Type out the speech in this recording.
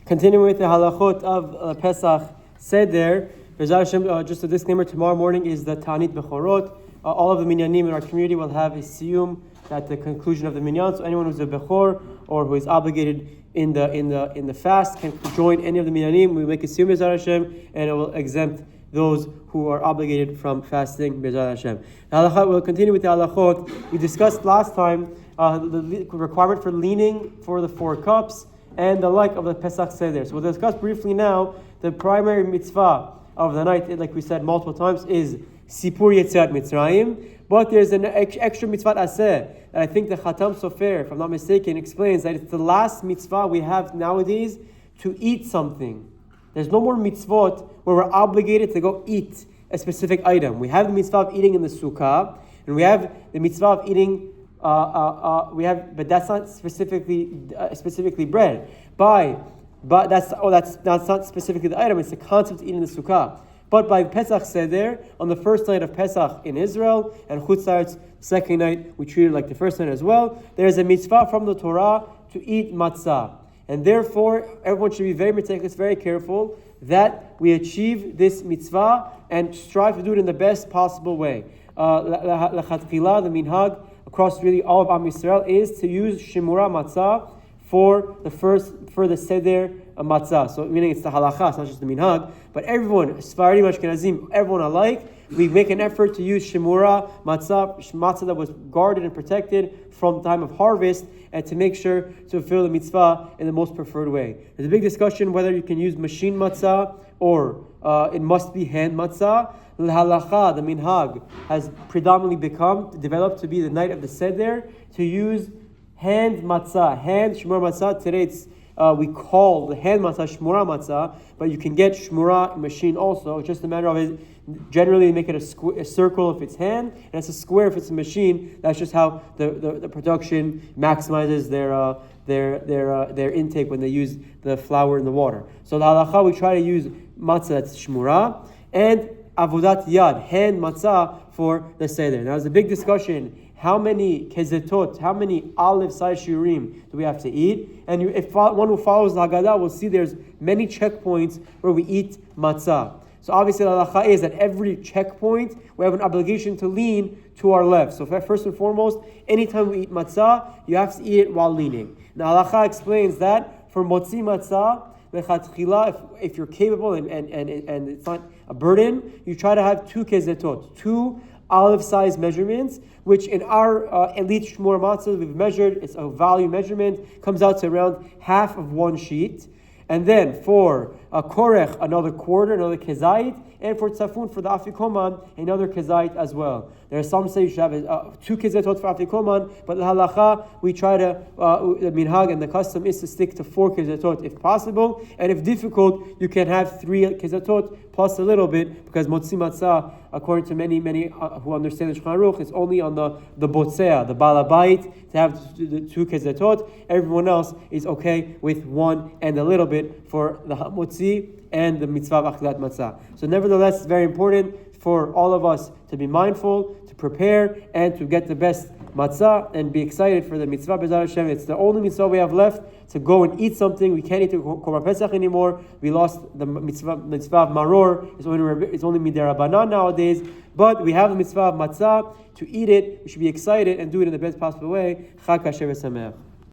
Continuing with the Halachot of Pesach Seder, just a disclaimer, tomorrow morning is the Ta'anit Bechorot. All of the minyanim in our community will have a siyum at the conclusion of the minyan. So anyone who's a bechor or who is obligated in the fast can join any of the minyanim. We make a siyum B'ezrat Hashem, and it will exempt those who are obligated from fasting B'ezrat Hashem. We'll continue with the halachot. We discussed last time the requirement for leaning for the 4 cups and the like of the Pesach Seder. So we'll discuss briefly now the primary mitzvah of the night, like we said multiple times, is Sipur Yetziat Mitzrayim. But there's an extra mitzvah aseh that I think the Khatam Sofer, if I'm not mistaken, explains that it's the last mitzvah we have nowadays to eat something. There's no more mitzvot where we're obligated to go eat a specific item. We have the mitzvah of eating in the sukkah, and we have the mitzvah of eating. But that's not specifically bread. But that's not specifically the item. It's the concept of eating the sukkah. But by Pesach Seder, on the first night of Pesach in Israel, and Chutz La'aretz, second night, we treat it like the first night as well. There is a mitzvah from the Torah to eat matzah. And therefore, everyone should be very meticulous, very careful that we achieve this mitzvah and strive to do it in the best possible way. L'chatchila, the minhag, across really all of Am Yisrael, is to use shemura matzah for the seder matzah. So meaning it's the halacha, it's not just the minhag, but everyone, Sephardi, Ashkenazim, everyone alike, we make an effort to use shemura matzah that was guarded and protected from time of harvest, and to make sure to fulfill the mitzvah in the most preferred way. There's a big discussion whether you can use machine matzah or it must be hand matzah. The halacha, the minhag, has predominantly developed to be the night of the seder to use hand matzah, hand shmura matzah. Today we call the hand matzah shmura matzah, but you can get shmura machine also. It's just a matter of it. Generally, they make it a circle if it's hand, and it's a square if it's a machine. That's just how the production maximizes their intake when they use the flour in the water. So the halacha, we try to use matzah that's shmura, and avodat yad, hand matzah for the seder. Now, there's a big discussion. How many kezetot, how many olive-sized shiurim do we have to eat? And if one who follows the Haggadah will see there's many checkpoints where we eat matzah. So obviously the halacha is that every checkpoint we have an obligation to lean to our left. So first and foremost, anytime we eat matzah, you have to eat it while leaning. Now halacha explains that for motzi matzah, if you're capable and it's not a burden, you try to have 2 kezetot, 2 olive-sized measurements, which in our elite shmur matzah we've measured, it's a value measurement, comes out to around half of 1 sheet. And then for a korech, another quarter, another kezait, and for tzafun, for the afikoman, another kezait as well. There are some say you should have 2 kezetot for afikoman, but the halacha, we try to, the minhag and the custom is to stick to 4 kezetot if possible, and if difficult, you can have 3 kezetot plus a little bit, because motzi matzah, according to many who understand the Shulchan Aruch, it's only on the botzea, the balabait, to have the 2 kezetot. Everyone else is okay with 1 and a little bit for the motzi and the mitzvah of achilat matzah. So nevertheless, it's very important for all of us to be mindful, to prepare, and to get the best matzah and be excited for the mitzvah B'ezrat Hashem. It's the only mitzvah we have left, to go and eat something. We can't eat the Korban Pesach anymore. We lost the mitzvah of maror. It's only midirabanan nowadays. But we have the mitzvah of matzah. To eat it, we should be excited and do it in the best possible way. Chag kasher v'sameach.